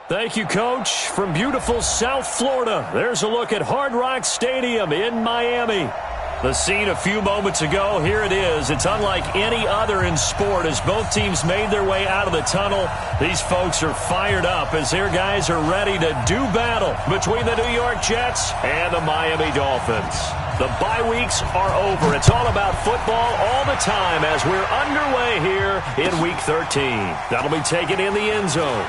Thank you, Coach. From beautiful South Florida, there's a look at Hard Rock Stadium in Miami. The scene a few moments ago, here it is. It's unlike any other in sport as both teams made their way out of the tunnel. These folks are fired up as their guys are ready to do battle between the New York Jets and the Miami Dolphins. The bye weeks are over. It's all about football all the time as we're underway here in Week 13. That'll be taken in the end zone.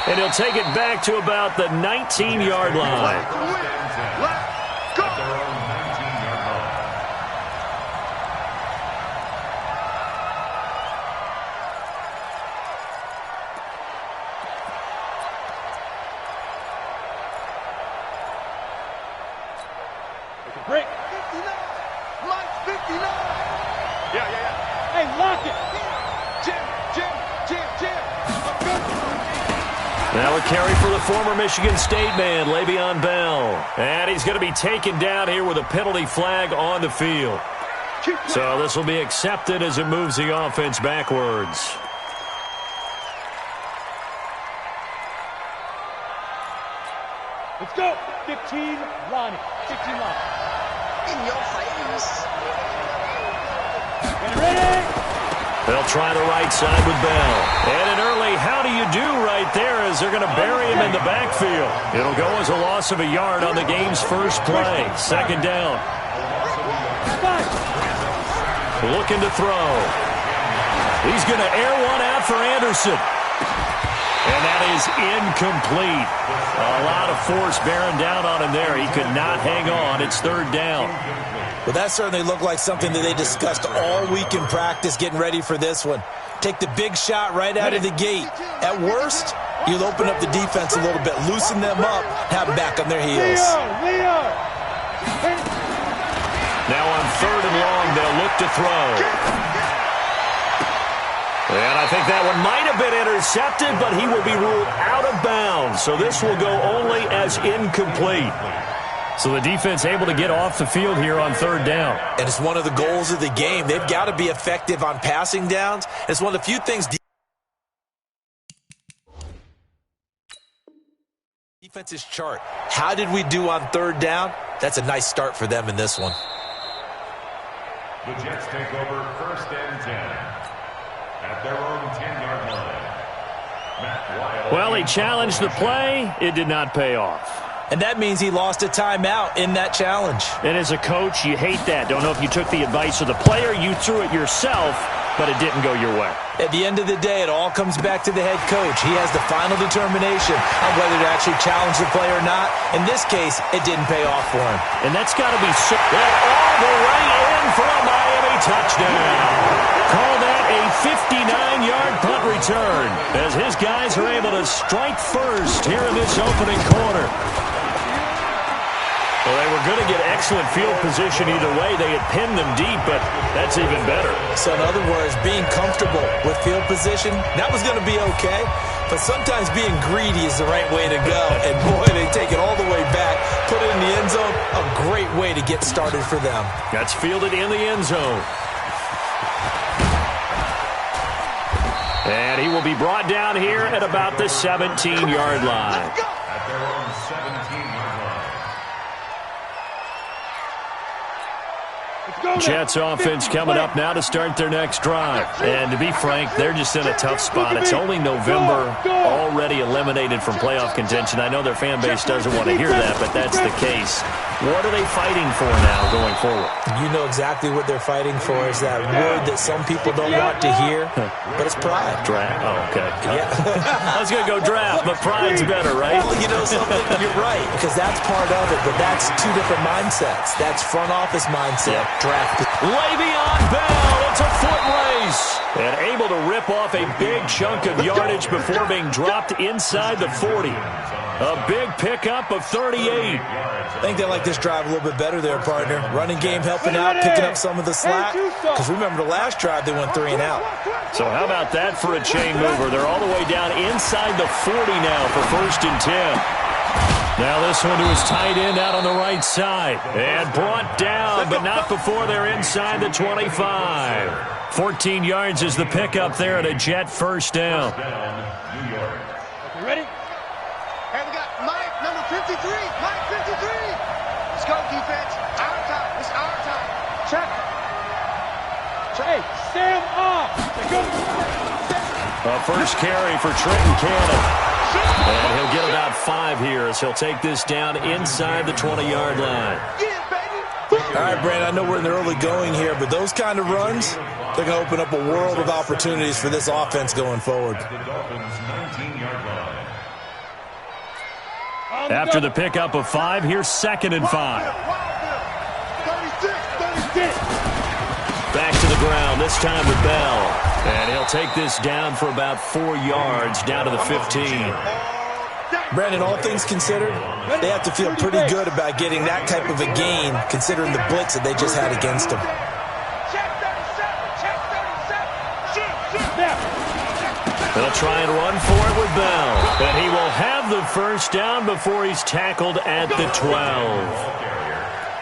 And he'll take it back to about the 19-yard line. Break. 59. Mike 59. Yeah. Hey, lock it. Jim. Now a carry for the former Michigan State man, Le'Veon Bell. And he's going to be taken down here with a penalty flag on the field. So this will be accepted as it moves the offense backwards. Let's go. 15, Lonnie. 15, Lonnie. In your face. Get ready. They'll try the right side with Bell. And an early how do you do right there as they're going to bury him in the backfield. It'll go as a loss of a yard on the game's first play. Second down. Looking to throw. He's going to air one out for Anderson. And that is incomplete. A lot of force bearing down on him there. He could not hang on. It's third down. Well, that certainly looked like something that they discussed all week in practice getting ready for this one. Take the big shot right out of the gate. At worst, you'll open up the defense a little bit, loosen them up, have them back on their heels. Leo. Now on third and long, they'll look to throw. And I think that one might have been intercepted, but he will be ruled out of bounds. So this will go only as incomplete. So the defense able to get off the field here on third down. And it's one of the goals of the game. They've got to be effective on passing downs. It's one of the few things defenses chart. How did we do on third down? That's a nice start for them in this one. The Jets take over first and 10. At their own 10-yard line. Well, he challenged the play. It did not pay off. And that means he lost a timeout in that challenge. And as a coach, you hate that. Don't know if you took the advice of the player. You threw it yourself, but it didn't go your way. At the end of the day, it all comes back to the head coach. He has the final determination on whether to actually challenge the play or not. In this case, it didn't pay off for him. And that's got to be so all the way in for a Miami touchdown. Call that a 59-yard punt return as his guys are able to strike first here in this opening quarter. Well, they were going to get excellent field position either way. They had pinned them deep, but that's even better. So in other words, being comfortable with field position, that was going to be okay. But sometimes being greedy is the right way to go. And boy, they take it all the way back, put it in the end zone. A great way to get started for them. That's fielded in the end zone. And he will be brought down here at about the 17-yard line. At their own 17-yard line. Jets offense coming up now to start their next drive. And to be frank, they're just in a tough spot. It's only November, already eliminated from playoff contention. I know their fan base doesn't want to hear that, but that's the case. What are they fighting for now going forward? You know exactly what they're fighting for is that word that some people don't want to hear, but it's pride. Draft? Oh, okay. Yeah. I was going to go draft, but pride's better, right? Well, you know something? You're right, because that's part of it, but that's two different mindsets. That's front office mindset, draft. Le'Veon Bell, it's a foot race. And able to rip off a big chunk of yardage before being dropped inside the 40. A big pickup of 38. I think they like this drive a little bit better there, partner. Running game helping out, picking up some of the slack. Because remember the last drive, they went 3 and out. So how about that for a chain mover? They're all the way down inside the 40 now for first and 10. Now this one to his tight end out on the right side. And brought down, but not before they're inside the 25. 14 yards is the pickup there at a Jet first down. New York. You ready? Hey, we got Mike, number 53. Mike, 53. Let's go, defense. Our time. It's our time. Check. Hey, Sam off. A first carry for Trenton Cannon. And he'll get about 5 here as he'll take this down inside the 20-yard line. Yeah, baby. All right, Brandon, I know we're in the early going here, but those kind of runs, they're going to open up a world of opportunities for this offense going forward. The Dolphins' 19-yard line. After the pickup of 5, here's 2nd and 5. 36. Back to the ground, this time with Bell. And he'll take this down for about 4 yards, down to the 15. Brandon, all things considered, they have to feel pretty good about getting that type of a gain, considering the blitz that they just had against them. They'll try and run for it with Bell. And he will have the first down before he's tackled at the 12.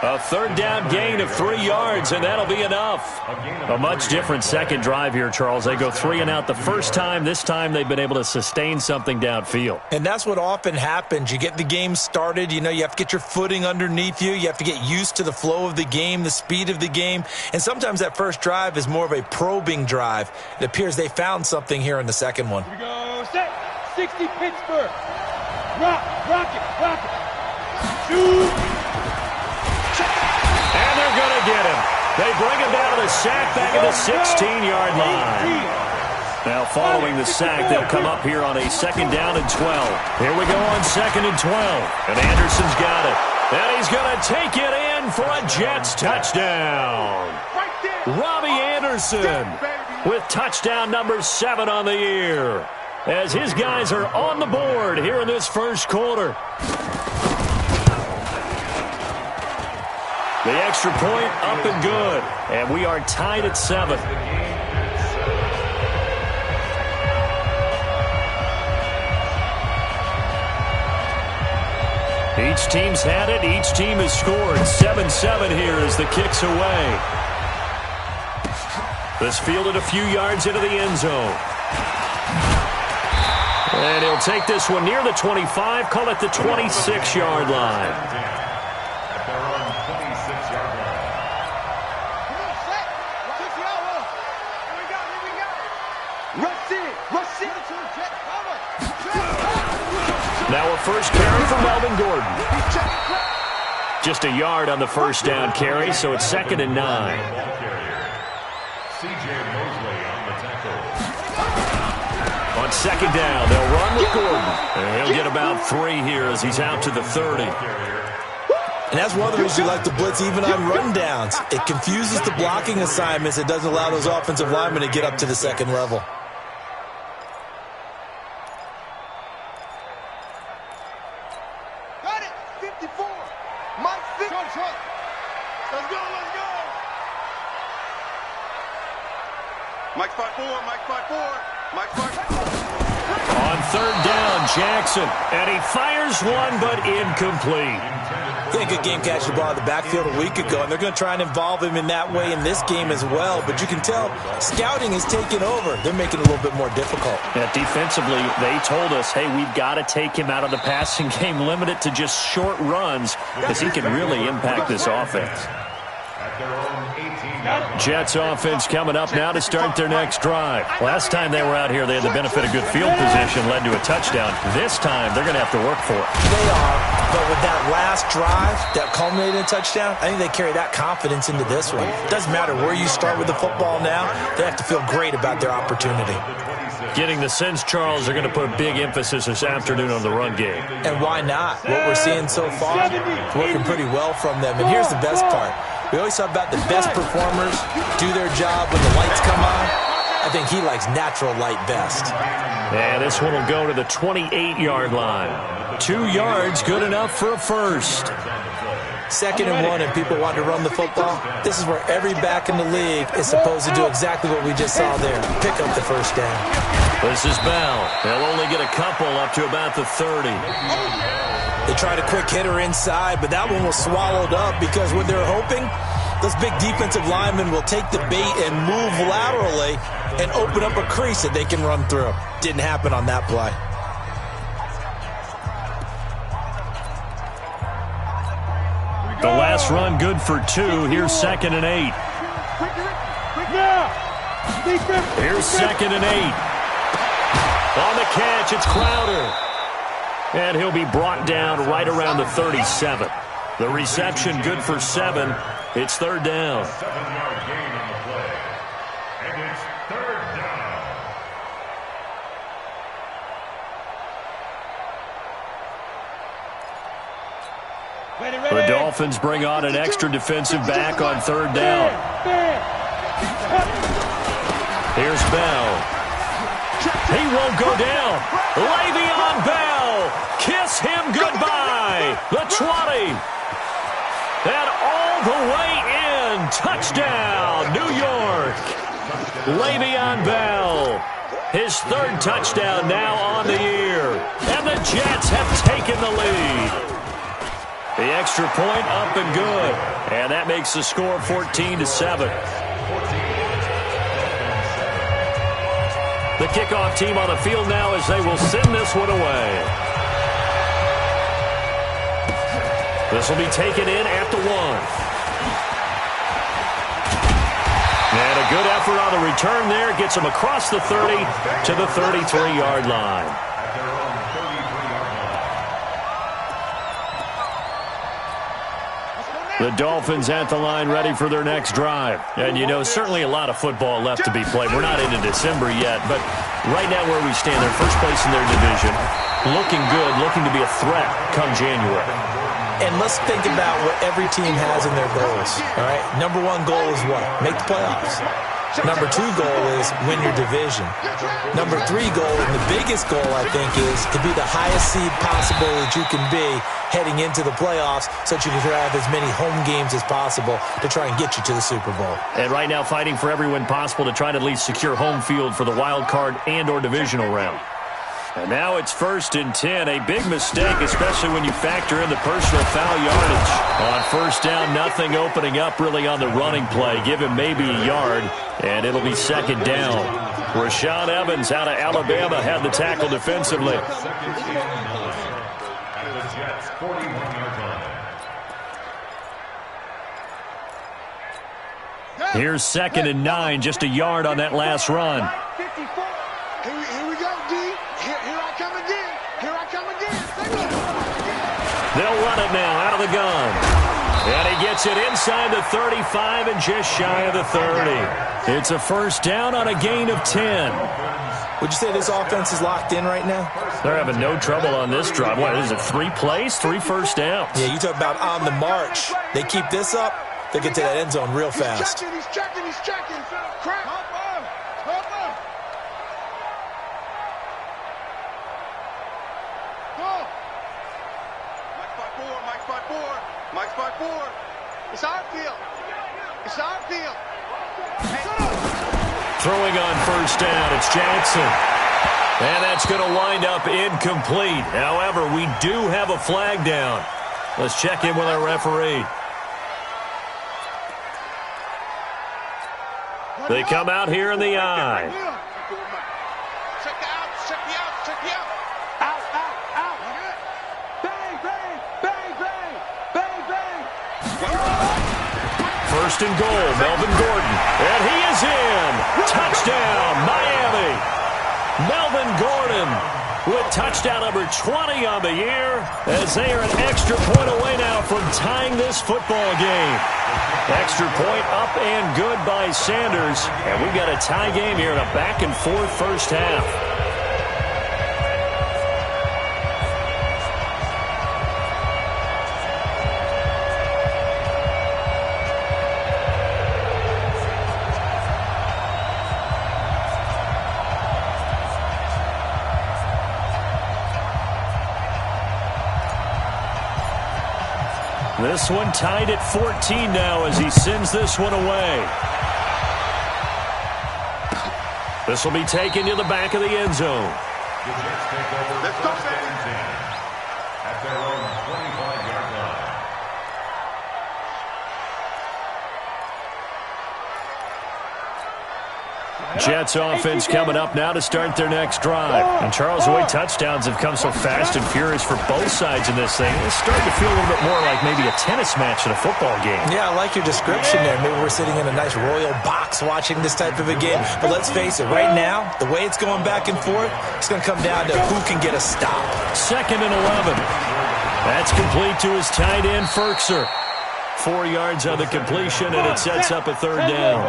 A 3rd down gain of 3 yards, and that'll be enough. A much different second drive here, Charles. They go 3 and out the first time. This time they've been able to sustain something downfield. And that's what often happens. You get the game started. You know, you have to get your footing underneath you. You have to get used to the flow of the game, the speed of the game. And sometimes that first drive is more of a probing drive. It appears they found something here in the second one. Here we go. Set. 60 Pittsburgh. Rock it. Shoot. And they're going to get him. They bring him down to the sack back at the 16-yard line. Now following the sack, they'll come up here on a 2nd down and 12. Here we go on 2nd and 12. And Anderson's got it. And he's going to take it in for a Jets touchdown. Robbie Anderson with touchdown number 7 on the year. As his guys are on the board here in this first quarter. The extra point up and good. And we are tied at 7. Each team's had it. Each team has scored. 7-7 here as the kick's away. This fielded a few yards into the end zone. And he'll take this one near the 25, call it the 26-yard line. Now a first carry for Melvin Gordon. Just a yard on the first down carry, so it's 2nd and 9. On 2nd down, they'll run with Gordon. And he'll get about 3 here as he's out to the 30. And that's one of the reasons you like to blitz even on rundowns. It confuses the blocking assignments. It doesn't allow those offensive linemen to get up to the second level. Got it. 54. Mike 50. Let's go. Mike 5-4. Mike 5-4. Mike 5-4. On 3rd down, Jackson. And he fires one, but incomplete. He had a good game catching the ball in the backfield a week ago, and they're going to try and involve him in that way in this game as well. But you can tell scouting is taking over. They're making it a little bit more difficult. Yeah, defensively, they told us, hey, we've got to take him out of the passing game, limit it to just short runs, because he can really impact this offense. Jets offense coming up now to start their next drive. Last time they were out here, they had the benefit of good field position, led to a touchdown. This time, they're going to have to work for it. They are, but with that last drive that culminated in a touchdown, I think they carry that confidence into this one. It doesn't matter where you start with the football now. They have to feel great about their opportunity. Getting the sense, Charles, they're going to put a big emphasis this afternoon on the run game. And why not? What we're seeing so far is working pretty well from them. And here's the best part. We always talk about the best performers do their job when the lights come on. I think he likes natural light best. And this one will go to the 28-yard line. 2 yards, good enough for a first. 2nd and 1, and people want to run the football. This is where every back in the league is supposed to do exactly what we just saw there. Pick up the first down. This is Bell. They'll only get a couple up to about the 30. They tried a quick hitter inside, but that one was swallowed up because what they're hoping, those big defensive linemen will take the bait and move laterally and open up a crease that they can run through. Didn't happen on that play. The last run good for 2. Here's 2nd and 8. Here's 2nd and 8. On the catch, it's Crowder. And he'll be brought down right around the 37. The reception good for 7. It's 3rd down. 7-yard gain on the play. And it's 3rd down. The Dolphins bring on an extra defensive back on 3rd down. Here's Bell. He won't go down. Le'Veon Bell. Kiss him goodbye. The 20. And all the way in. Touchdown, New York. Le'Veon Bell. His 3rd touchdown now on the year. And the Jets have taken the lead. The extra point up and good. And that makes the score 14-7. The kickoff team on the field now as they will send this one away. This will be taken in at the 1. And a good effort on the return there. Gets them across the 30 to the 33-yard line. The Dolphins at the line ready for their next drive. And, you know, certainly a lot of football left to be played. We're not into December yet, but right now where we stand, they're first place in their division. Looking good, looking to be a threat come January. And let's think about what every team has in their goals, all right? Number 1 goal is what? Make the playoffs. Number 2 goal is win your division. Number 3 goal, and the biggest goal, I think, is to be the highest seed possible that you can be heading into the playoffs so that you can have as many home games as possible to try and get you to the Super Bowl. And right now fighting for every win possible to try to at least secure home field for the wild card and or divisional round. And now it's 1st and 10. A big mistake, especially when you factor in the personal foul yardage. On 1st down, nothing opening up really on the running play. Give him maybe a yard, and it'll be 2nd down. Rashaan Evans out of Alabama had the tackle defensively. Here's 2nd and 9, just a yard on that last run. Here we go, D. Here I come again. Here I come again. They'll run it now out of the gun. And he gets it inside the 35 and just shy of the 30. It's a 1st down on a gain of 10. Would you say this offense is locked in right now? They're having no trouble on this drive. What is it, 3 plays, 3 first downs? Yeah, you talk about on the march. They keep this up, they get to that end zone real fast. He's checking. Crap. Mike 5-4. It's our field. Throwing on 1st down, it's Jackson. And that's going to wind up incomplete. However, we do have a flag down. Let's check in with our referee. They come out here in the eye. Check the out. Out. Bang. 1st and goal, Melvin Gordon. And he is in. Touchdown, Miami. Melvin Gordon with touchdown number 20 on the year as they are an extra point away now from tying this football game. Extra point up and good by Sanders. And we've got a tie game here in a back-and-forth 1st half. This one tied at 14 now as he sends this one away. This will be taken to the back of the end zone. The Jets take over Let's go, first baby. and 10 at their own 25-yard line. Jets offense coming up now to start their next drive. And Charles, the way touchdowns have come so fast and furious for both sides in this thing, it's starting to feel a little bit more like maybe a tennis match in a football game. Yeah, I like your description there. Maybe we're sitting in a nice royal box watching this type of a game. But let's face it, right now, the way it's going back and forth, it's going to come down to who can get a stop. 2nd and 11. That's complete to his tight end, Ferkser. 4 yards on the completion, and it sets up a 3rd down.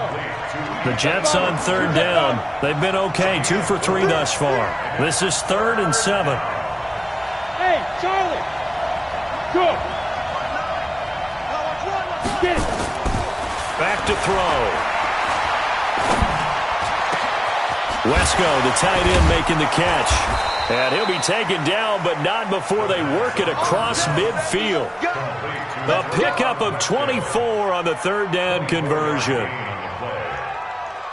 The Jets on 3rd down. They've been okay, 2 for 3 thus far. This is 3rd and 7. Hey, Charlie. Good. Get it. Back to throw. Wesco, the tight end, making the catch. And he'll be taken down, but not before they work it across midfield. The pickup of 24 on the 3rd down conversion.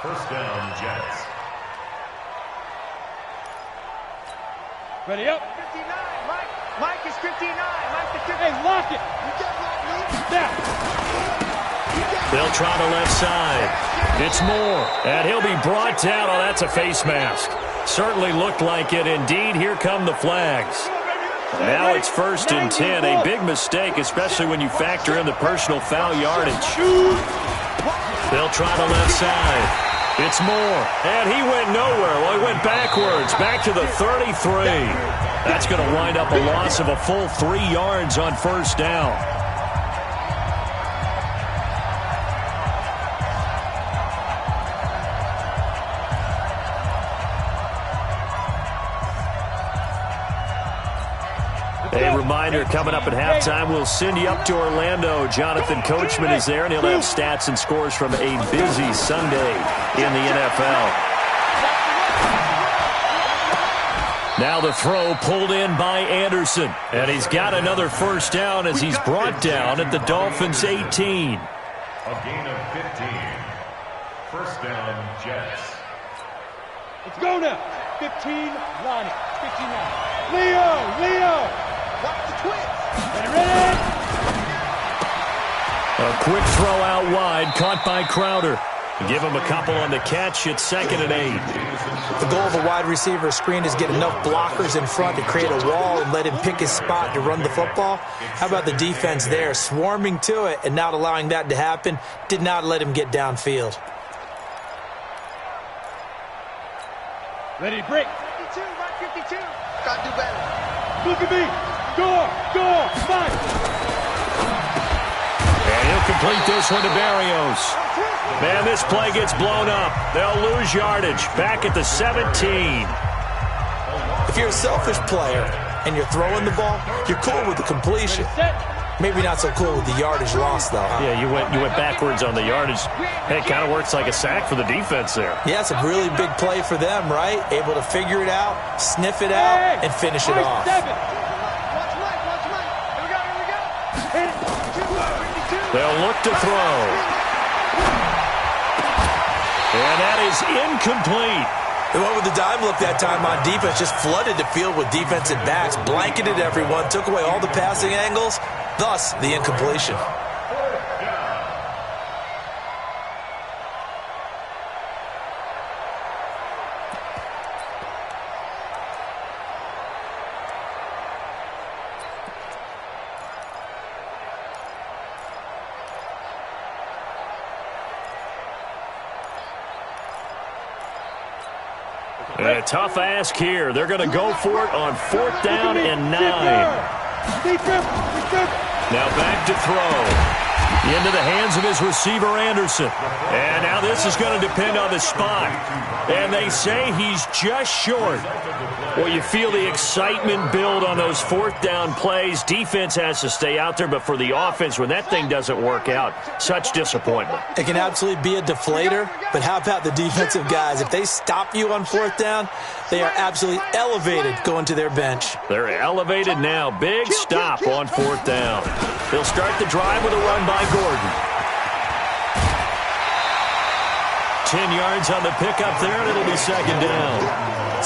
First down, Jets. Ready up. 59, Mike. Mike is 59. Mike is 59. Hey, lock it. You got locked, Luke. Now. They'll try the left side. It's Moore, and he'll be brought down. Oh, that's a face mask. Certainly looked like it. Indeed, here come the flags. Now it's 1st and 10. A big mistake, especially when you factor in the personal foul yardage. They'll try the left side. It's Moore, and he went nowhere. Well, he went backwards, back to the 33. That's going to wind up a loss of a full 3 yards on 1st down. A reminder, coming up at halftime, we'll send you up to Orlando. Jonathan Coachman is there, and he'll have stats and scores from a busy Sunday in the NFL. Now the throw pulled in by Anderson, and he's got another 1st down as he's brought down at the Dolphins' 18. A gain of 15. First down, Jets. Let's go now. 15, line it. 59. Leo. Watch the twins. Ready? A quick throw out wide, caught by Crowder. Give him a couple on the catch. It's 2nd and 8. The goal of a wide receiver screen is get enough blockers in front to create a wall and let him pick his spot to run the football. How about the defense there, swarming to it and not allowing that to happen? Did not let him get downfield. Ready, break. 52, Mike 52. Gotta do better. Look at me. Go, fight. And he'll complete this one to Barrios. Man, this play gets blown up. They'll lose yardage. Back at the 17. If you're a selfish player and you're throwing the ball, you're cool with the completion. Maybe not so cool with the yardage loss, though. Huh? Yeah, you went backwards on the yardage. Hey, it kind of works like a sack for the defense there. Yeah, it's a really big play for them, right? Able to figure it out, sniff it out, and finish it off. Watch Mike. Here we go. Hit it. 52. They'll look to throw. And that is incomplete. They went with the dime look that time on defense, just flooded the field with defensive backs, blanketed everyone, took away all the passing angles, thus the incompletion. A tough ask here. They're going to go for it on 4th down and 9. Now back to throw. Into the hands of his receiver, Anderson. And now this is going to depend on the spot. And they say he's just short. Well, you feel the excitement build on those 4th down plays. Defense has to stay out there, but for the offense, when that thing doesn't work out, such disappointment. It can absolutely be a deflator, but how about the defensive guys? If they stop you on 4th down, they are absolutely elevated going to their bench. They're elevated now. Big stop on 4th down. They'll start the drive with a run by Gordon. 10 yards on the pickup there, and it'll be second down.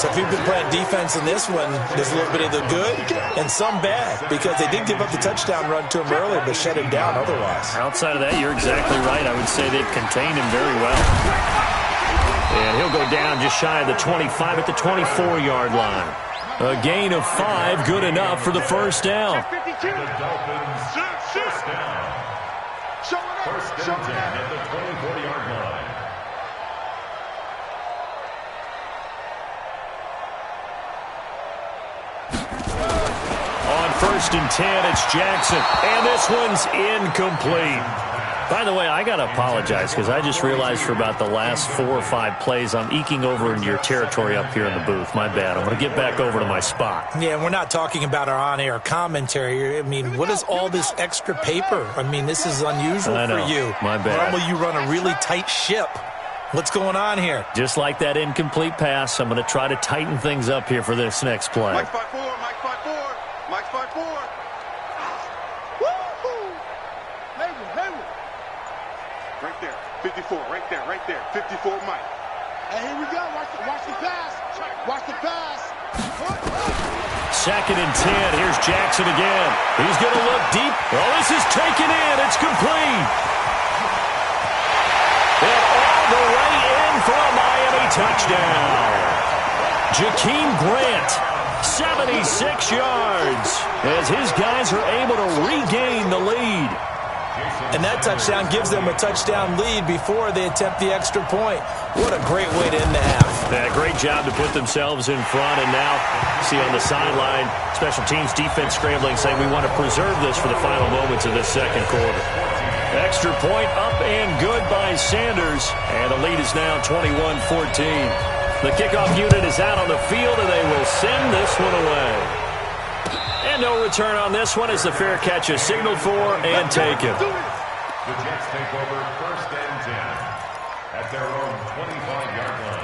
So if you've been playing defense in this one, there's a little bit of the good and some bad, because they did give up the touchdown run to him earlier, but shut him down otherwise. Outside of that, you're exactly right. I would say they've contained him very well. And he'll go down just shy of the 25 at the 24-yard line. A gain of 5, good enough for the first down. The Dolphins, first down. First and 10 at the 24-yard line. On first and 10, it's Jackson. And this one's incomplete. By the way, I got to apologize because I just realized for about the last 4 or 5 plays, I'm eking over into your territory up here in the booth. My bad. I'm going to get back over to my spot. Yeah, we're not talking about our on-air commentary. I mean, what is all this extra paper? I mean, this is unusual for you. My bad. Normally you run a really tight ship. What's going on here? Just like that incomplete pass, I'm going to try to tighten things up here for this next play. Mike 5-4, Mike 5-4, Mike 5-4. Right there, 54, right there, 54, Mike. And here we go, watch the pass, watch the pass. Second and 10, here's Jackson again. He's going to look deep. Oh, this is taken in, it's complete. And all the way in for a Miami touchdown. Jakeem Grant, 76 yards, as his guys are able to regain the lead. And that touchdown gives them a touchdown lead before they attempt the extra point. What a great way to end the half. Yeah, great job to put themselves in front. And now, see on the sideline, special teams defense scrambling, saying we want to preserve this for the final moments of this second quarter. Extra point up and good by Sanders. And the lead is now 21-14. The kickoff unit is out on the field, and they will send this one away. And no return on this one as the fair catch is signaled for and taken. The Jets take over first and 10 at their own 25-yard line.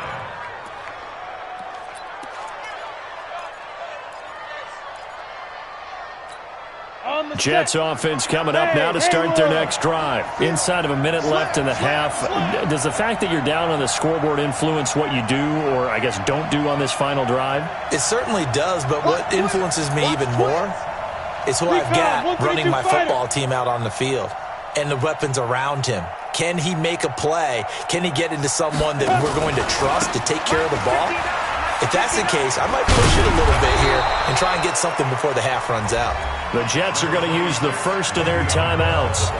Jets offense coming up now to start their next drive. Inside of a minute left in the half. Does the fact that you're down on the scoreboard influence what you do, or I guess don't do on this final drive? It certainly does, but what influences me even more is who I've got running my football team out on the field and the weapons around him. Can he make a play? Can he get into someone that we're going to trust to take care of the ball? If that's the case, I might push it a little bit here and try and get something before the half runs out. The Jets are going to use the first of their timeouts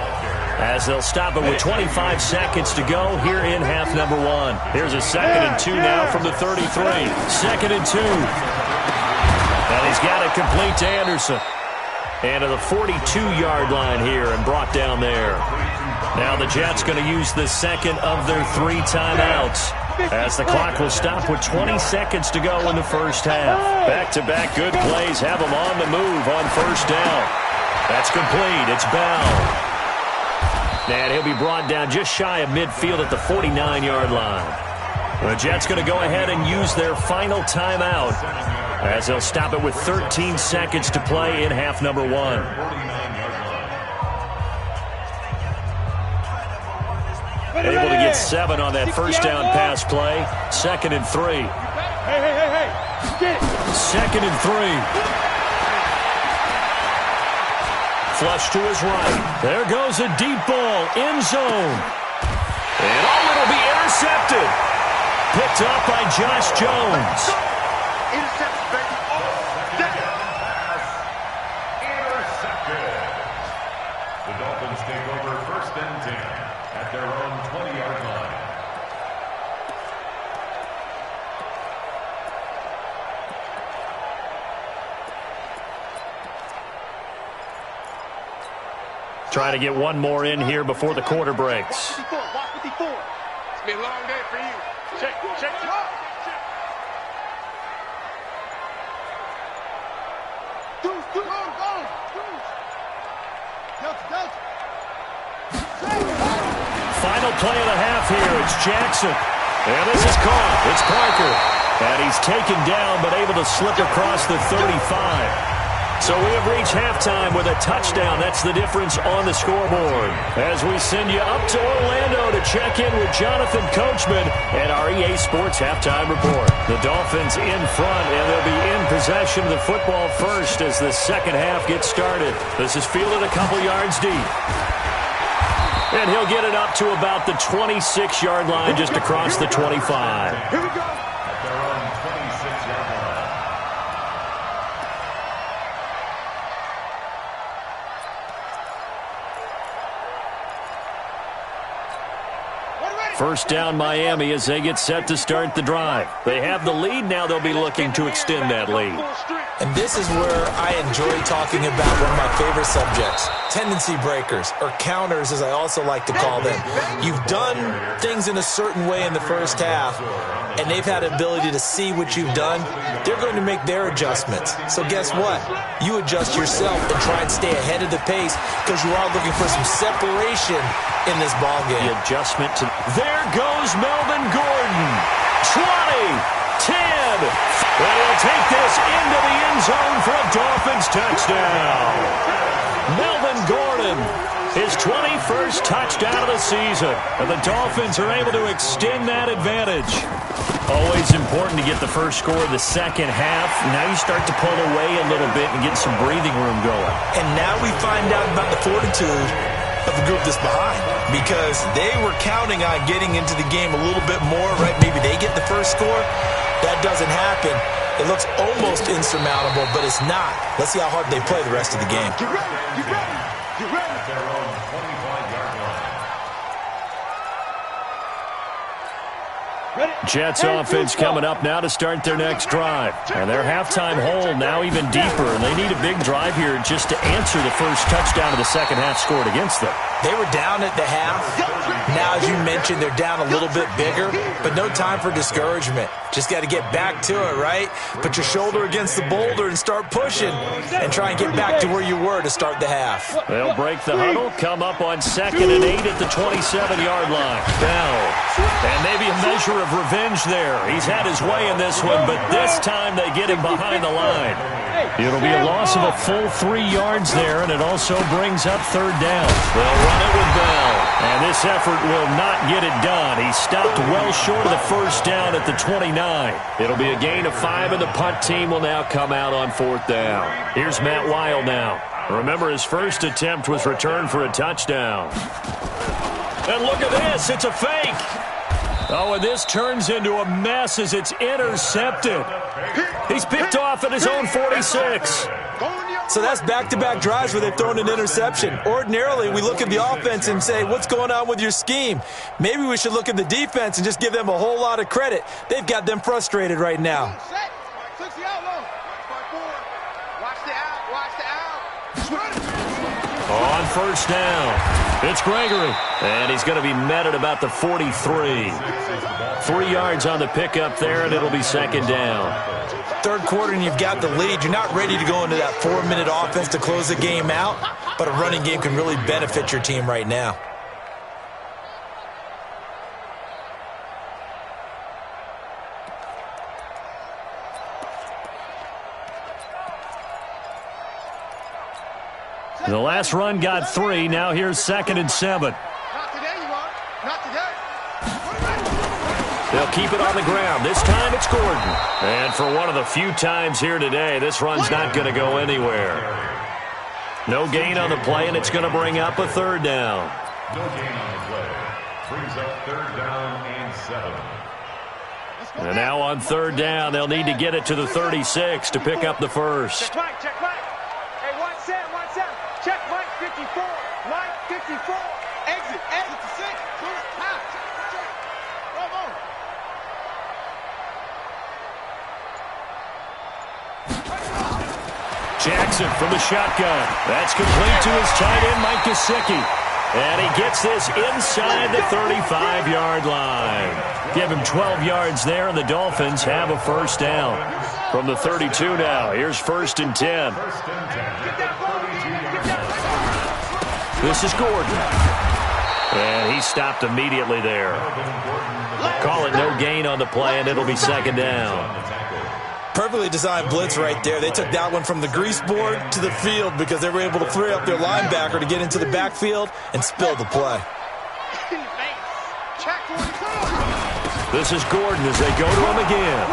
as they'll stop it with 25 seconds to go here in half number 1. Here's a second and 2 now from the 33. Second and 2. And he's got it complete to Anderson. And to the 42-yard line here and brought down there. Now the Jets going to use the second of their 3 timeouts as the clock will stop with 20 seconds to go in the first half. Back-to-back good plays have them on the move on first down. That's complete. It's Bell. And he'll be brought down just shy of midfield at the 49-yard line. The Jets going to go ahead and use their final timeout as they'll stop it with 13 seconds to play in half number 1. Able to get 7 on that first down pass play. Second and 3. Hey. Get it. Second and 3. Flush to his right. There goes a deep ball. End zone. And it'll be intercepted. Picked up by Josh Jones. Intercepted, baby. Intercepted. The Dolphins take over first and 10 at their own 20-yard line. Trying to get one more in here before the quarter breaks. Watch 54. It's been a long day for you. Check. Final play of the half here. It's Jackson. And this is caught. It's Parker. And he's taken down but able to slip across the 35. So So we have reached halftime with a touchdown. That's the difference on the scoreboard. As we send you up to Orlando to check in with Jonathan Coachman and our EA Sports Halftime Report. The Dolphins in front, and they'll be in possession of the football first as the second half gets started. This is fielded a couple yards deep. And he'll get it up to about the 26-yard line just across the 25. Here we go. At their own 26-yard line. First down Miami as they get set to start the drive. They have the lead now. They'll be looking to extend that lead. And this is where I enjoy talking about one of my favorite subjects, tendency breakers, or counters as I also like to call them. You've done things in a certain way in the first half, and they've had an ability to see what you've done. They're going to make their adjustments. So guess what? You adjust yourself and try and stay ahead of the pace because you are looking for some separation in this ball game. The adjustment to... There goes Melvin Gordon. 20, 10. And he'll take this into the end zone for a Dolphins touchdown. Melvin Gordon, his 21st touchdown of the season. And the Dolphins are able to extend that advantage. Always important to get the first score of the second half. Now you start to pull away a little bit and get some breathing room going. And now we find out about the fortitude of the group that's behind, because they were counting on getting into the game a little bit more, right? Maybe they get the first score. That doesn't happen. It looks almost insurmountable, but it's not. Let's see how hard they play the rest of the game. Get ready. Get ready. Get ready. At their own 25-yard line. Jets offense coming up now to start their next drive. And their halftime hole now even deeper, and they need a big drive here just to answer the first touchdown of the second half scored against them. They were down at the half. Now, as you mentioned, they're down a little bit bigger, but no time for discouragement. Just got to get back to it, right? Put your shoulder against the boulder and start pushing and try and get back to where you were to start the half. They'll break the huddle, come up on 2nd and 8 at the 27-yard line. Bell. And maybe a measure of revenge there. He's had his way in this one, but this time they get him behind the line. It'll be a loss of a full 3 yards there, and it also brings up third down. They'll run it with Bell, and this effort will not get it done. He stopped well short of the first down at the 29. It'll be a gain of 5, and the punt team will now come out on 4th down. Here's Matt Weil now. Remember, his first attempt was returned for a touchdown. And look at this. It's a fake. Oh, and this turns into a mess as it's intercepted. He's picked off at his own 46. So that's back-to-back drives where they've thrown an interception. Ordinarily, we look at the offense and say, what's going on with your scheme? Maybe we should look at the defense and just give them a whole lot of credit. They've got them frustrated right now. On first down, it's Gregory. And he's going to be met at about the 43. 3 yards on the pickup there, and it'll be second down. Third quarter and you've got the lead. You're not ready to go into that 4-minute offense to close the game out, but a running game can really benefit your team right now. The last run got 3. Now here's 2nd and 7. Not today, you are. Not today. They'll keep it on the ground. This time it's Gordon. And for one of the few times here today, this run's not going to go anywhere. No gain on the play, and it's going to bring up a third down. No gain on the play. Brings up 3rd down and 7. And now on 3rd down, they'll need to get it to the 36 to pick up the first. Check Mike, check Mike. Hey, 1-7, 1-7. Check Mike 54. Mike 54. Exit to 6. Time. Check. Come on. Jackson from the shotgun. That's complete to his tight end, Mike Gesicki. And he gets this inside the 35-yard line. Give him 12 yards there, and the Dolphins have a first down. From the 32 now, here's 1st and 10. This is Gordon. And he stopped immediately there. Call it no gain on the play, and it'll be second down. Perfectly designed blitz right there. They took that one from the grease board to the field because they were able to free up their linebacker to get into the backfield and spill the play. This is Gordon as they go to him again.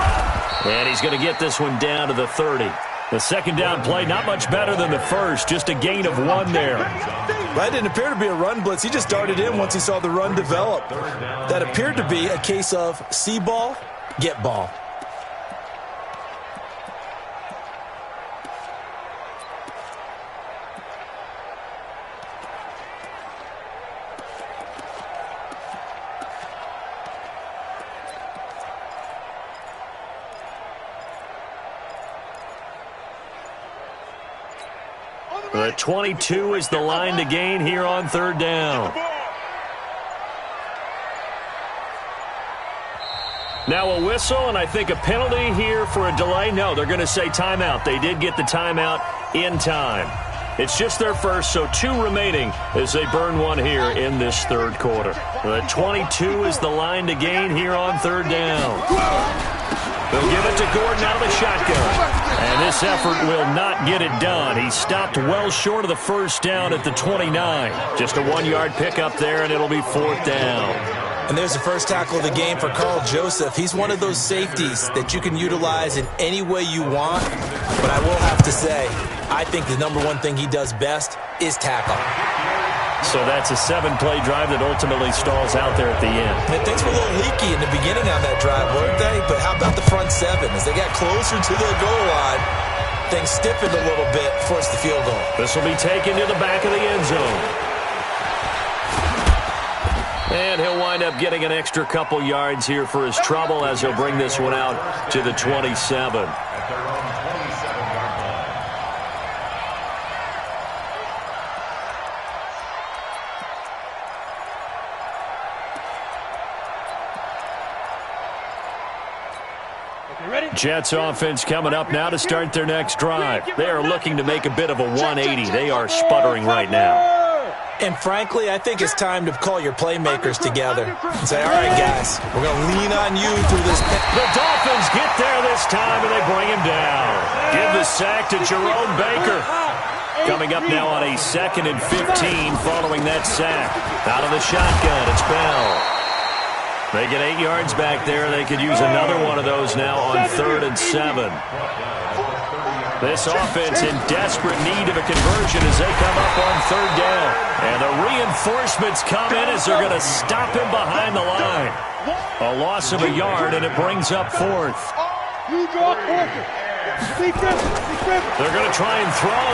And he's going to get this one down to the 30. The second down play, not much better than the first, just a gain of 1 there. That didn't appear to be a run blitz. He just darted in once he saw the run develop. That appeared to be a case of see ball, get ball. The 22 is the line to gain here on third down. Now a whistle, and I think a penalty here for a delay. No, they're going to say timeout. They did get the timeout in time. It's just their first, so 2 remaining as they burn one here in this third quarter. The 22 is the line to gain here on third down. They'll give it to Gordon out of the shotgun. And this effort will not get it done. He stopped well short of the first down at the 29. Just a 1-yard pickup there, and it'll be 4th down. And there's the first tackle of the game for Carl Joseph. He's one of those safeties that you can utilize in any way you want. But I will have to say, I think the number one thing he does best is tackle. So that's a 7-play drive that ultimately stalls out there at the end. And things were a little leaky in the beginning on that drive, weren't they? But how about the front 7? As they got closer to the goal line, things stiffened a little bit, forced the field goal. This will be taken to the back of the end zone. And he'll wind up getting an extra couple yards here for his trouble as he'll bring this one out to the 27. Jets offense coming up now to start their next drive. They are looking to make a bit of a 180. They are sputtering right now. And frankly, I think it's time to call your playmakers together and say, all right, guys, we're going to lean on you through this. The Dolphins get there this time, and they bring him down. Give the sack to Jerome Baker. Coming up now on a 2nd and 15 following that sack. Out of the shotgun, it's Bell. They get 8 yards back there. They could use another one of those now on 3rd and 7. This offense in desperate need of a conversion as they come up on 3rd down. And the reinforcements come in as they're going to stop him behind the line. A loss of a yard, and it brings up 4th. They're going to try and throw.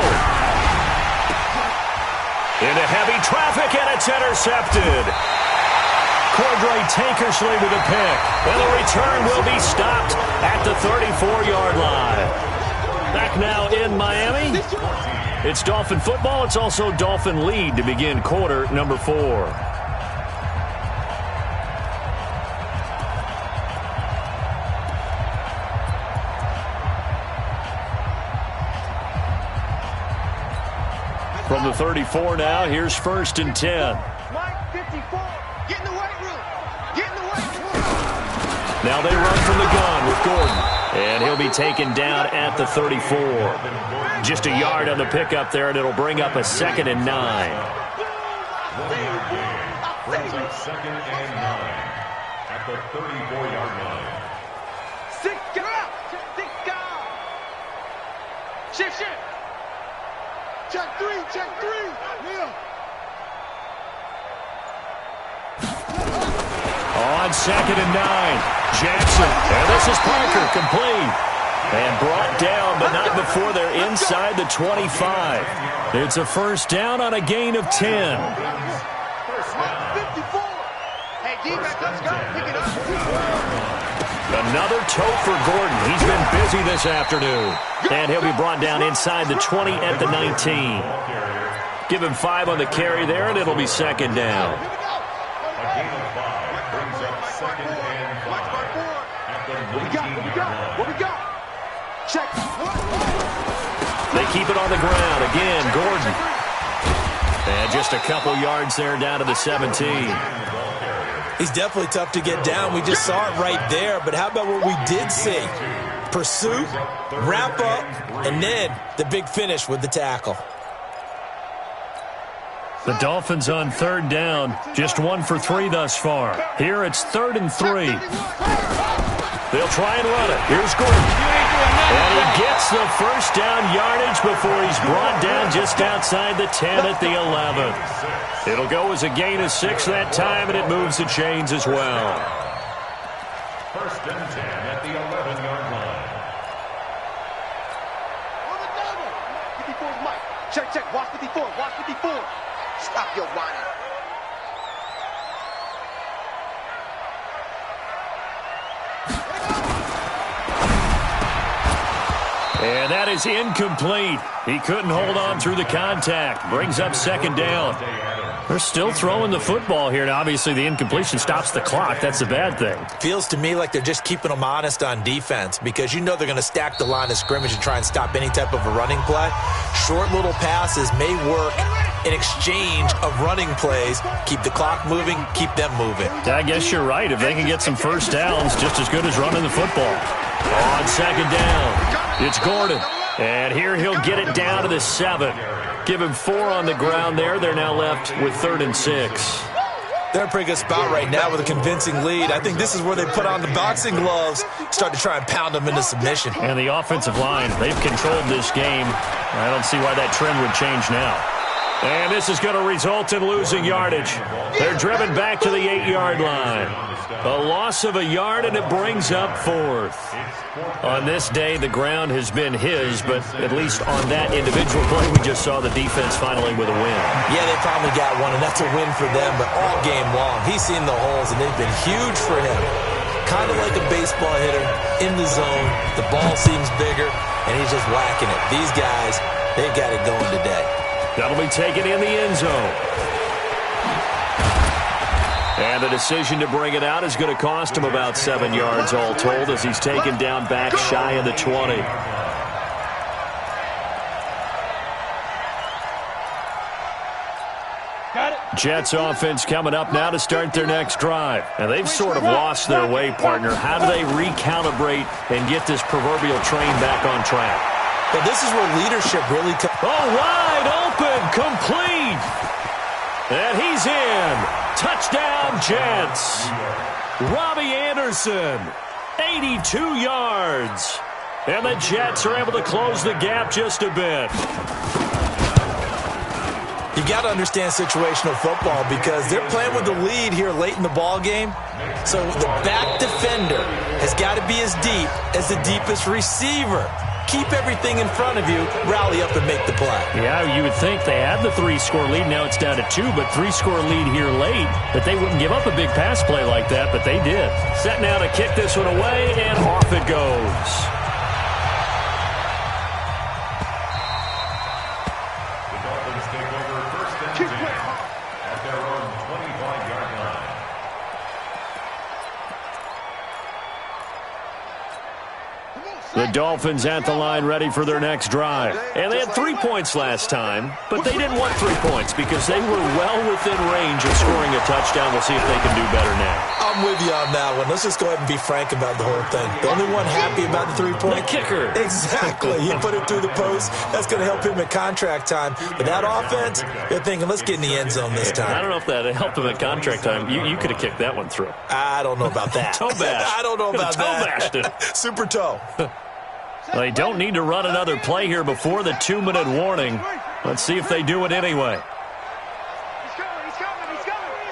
Into heavy traffic, and it's intercepted. Cordray Tankersley with a pick. And the return will be stopped at the 34-yard line. Back now in Miami. It's Dolphin football. It's also Dolphin lead to begin quarter number 4. From the 34 now, here's 1st and 10. Mike 54. Get in the weight room. Get in the weight room. Now they run from the gun with Gordon. And he'll be taken down at the 34. Just a yard on the pickup there, and it'll bring up a 2nd and 9. Brings up 2nd and 9 at the 34-yard line. Stick out. Shift. Check 3. Yeah. On 2nd and 9. Jackson, and this is Parker, complete. And brought down, but not before they're inside the 25. It's a 1st down on a gain of 10. 54. Hey, defense, let's go. Pick it up. Another tote for Gordon. He's been busy this afternoon. And he'll be brought down inside the 20 at the 19. Give him 5 on the carry there, and it'll be 2nd down. A gain of 5 brings up 2nd and 5 at the 19-yard line. What we got? Check. They keep it on the ground. Again, Gordon. And just a couple yards there down to the 17. He's definitely tough to get down. We just saw it right there. But how about what we did see? Pursuit, wrap up, and then the big finish with the tackle. The Dolphins on third down, just 1 for 3 thus far. Here it's 3rd and 3. They'll try and run it. Here's Gordon. And he gets the first down yardage before he's brought down just outside the 10 at the 11. It'll go as a gain of 6 that time, and it moves the chains as well. 1st and 10 at the 11-yard line. On the double. 54's Mike. Check. Watch 54. Watch 54. Stop your whining. And that is incomplete. He couldn't hold on through the contact. Brings up 2nd down. They're still throwing the football here. Now, obviously, the incompletion stops the clock. That's a bad thing. Feels to me like they're just keeping them honest on defense because you know they're going to stack the line of scrimmage and try and stop any type of a running play. Short little passes may work in exchange of running plays. Keep the clock moving, keep them moving. I guess you're right. If they can get some first downs, just as good as running the football. On 2nd down, it's Gordon. And here he'll get it down to the 7. Give him 4 on the ground there. They're now left with 3rd and 6. They're in a pretty good spot right now with a convincing lead. I think this is where they put on the boxing gloves, start to try and pound them into submission. And the offensive line, they've controlled this game. I don't see why that trend would change now. And this is going to result in losing yardage. They're driven back to the 8-yard line. A loss of a yard, and it brings up 4th. On this day, the ground has been his, but at least on that individual play, we just saw the defense finally with a win. Yeah, they finally got one, and that's a win for them, but all game long, he's seen the holes, and they've been huge for him. Kind of like a baseball hitter in the zone. The ball seems bigger, and he's just whacking it. These guys, they've got it going today. That'll be taken in the end zone. And the decision to bring it out is going to cost him about 7 yards all told as he's taken down back shy of the 20. Jets offense coming up now to start their next drive. And they've sort of lost their way, partner. How do they recalibrate and get this proverbial train back on track? Well, this is where leadership really comes. Oh, wide open, complete. And he's in. Touchdown, Jets. Robbie Anderson, 82 yards. And the Jets are able to close the gap just a bit. You got to understand situational football because they're playing with the lead here late in the ball game. So the back defender has got to be as deep as the deepest receiver. Keep everything in front of you, rally up and make the play. Yeah, you would think they had the 3-score lead. Now it's down to 2, but 3-score lead here late. But they wouldn't give up a big pass play like that, but they did. Set now to kick this one away, and off it goes. The Dolphins take over 1st and 10 at their own 25-yard line. The Dolphins at the line ready for their next drive. And they had 3 points last time, but they didn't want 3 points because they were well within range of scoring a touchdown. We'll see if they can do better now. I'm with you on that one. Let's just go ahead and be frank about the whole thing. The only one happy about the 3-point? The kicker. Exactly. He put it through the post. That's going to help him at contract time. But that offense, they're thinking, let's get in the end zone this time. I don't know if that helped him at contract time. You could have kicked that one through. I don't know about that. Toe bash. I don't know about toe that. bashed it. Super toe. Well, they don't need to run another play here before the 2-minute warning. Let's see if they do it anyway. He's coming.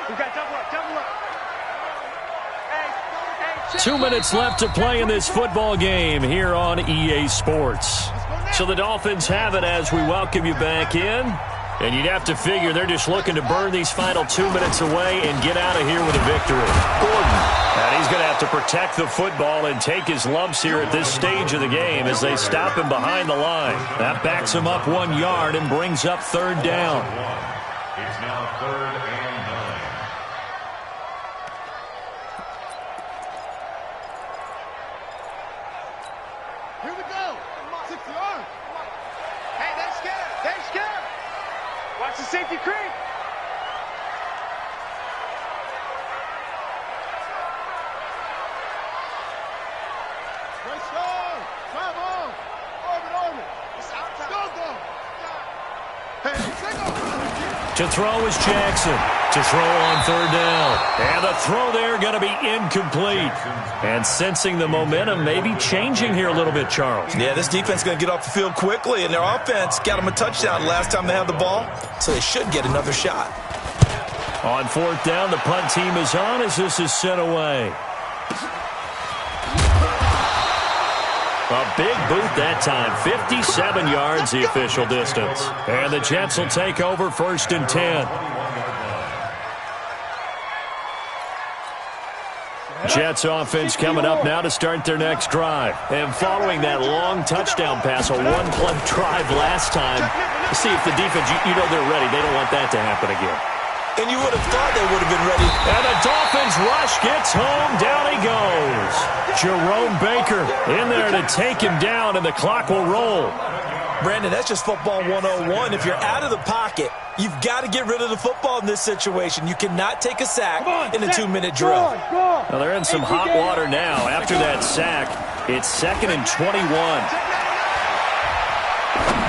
We got double up. Hey, 2 minutes left to play in this football game here on EA Sports. So the Dolphins have it as we welcome you back in. And you'd have to figure they're just looking to burn these final 2 minutes away and get out of here with a victory. Gordon. And he's going to have to protect the football and take his lumps here at this stage of the game as they stop him behind the line. That backs him up 1 yard and brings up 3rd down. It's now 3rd and 9. Here we go. 60 yards. Hey, they're scared. watch the safety creep. Let's go. To throw is Jackson. To throw on third down. And the throw there going to be incomplete. And sensing the momentum maybe changing here a little bit, Charles. Yeah, this defense is going to get off the field quickly, and their offense got them a touchdown last time they had the ball, so they should get another shot. On fourth down, the punt team is on as this is sent away. A big boot that time, 57 yards the official distance. And the Jets will take over 1st and 10. Jets offense coming up now to start their next drive. And following that long touchdown pass, a one-play drive last time, see if the defense, you know they're ready. They don't want that to happen again. And you would have thought they would have been ready. And the Dolphins rush gets home. Down he goes. Jerome Baker in there to take him down, and the clock will roll. Brandon, that's just football 101. If you're out of the pocket, you've got to get rid of the football in this situation. You cannot take a sack in a 2-minute drill. Well, they're in some hot water now. After that sack, it's 2nd and 21.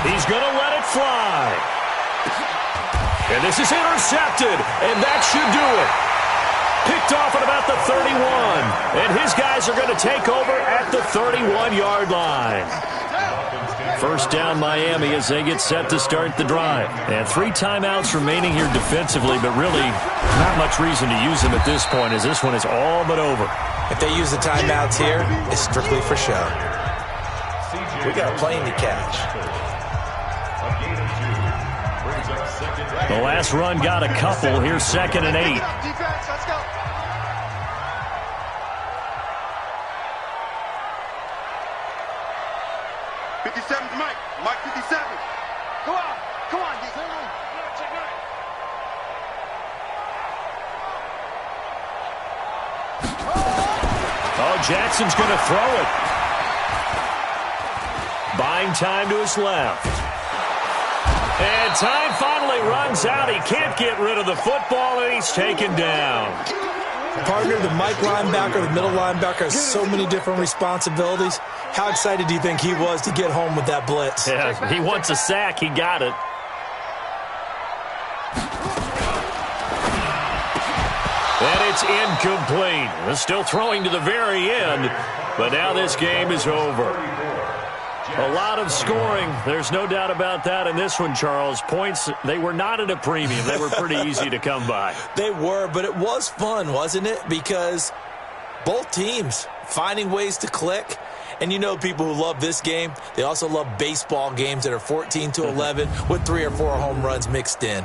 He's going to let it fly. And this is intercepted, and that should do it. Picked off at about the 31, and his guys are going to take over at the 31-yard line. First down Miami as they get set to start the drive. And 3 timeouts remaining here defensively, but really not much reason to use them at this point as this one is all but over. If they use the timeouts here, it's strictly for show. We got a plane to catch. The last run got a couple. Here's 2nd and 8. Defense, let's go. Mike 57. Go on. Come on, D. Oh, Jackson's going to throw it. Buying time to his left. And time finally runs out. He can't get rid of the football, and he's taken down. Partner, the Mike linebacker, the middle linebacker has so many different responsibilities. How excited do you think he was to get home with that blitz? Yeah, he wants a sack. He got it. And it's incomplete. They're still throwing to the very end, but now this game is over. A lot of scoring. There's no doubt about that in this one, Charles. Points, they were not at a premium. They were pretty easy to come by. They were, but it was fun, wasn't it? Because both teams finding ways to click. And you know people who love this game, they also love baseball games that are 14-11 with 3 or 4 home runs mixed in.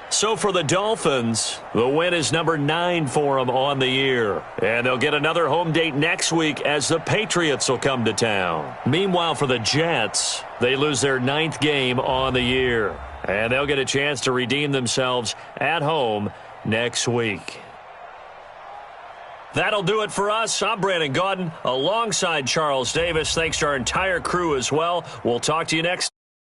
So for the Dolphins, the win is number 9 for them on the year. And they'll get another home date next week as the Patriots will come to town. Meanwhile, for the Jets, they lose their 9th game on the year. And they'll get a chance to redeem themselves at home next week. That'll do it for us. I'm Brandon Gaudin alongside Charles Davis. Thanks to our entire crew as well. We'll talk to you next.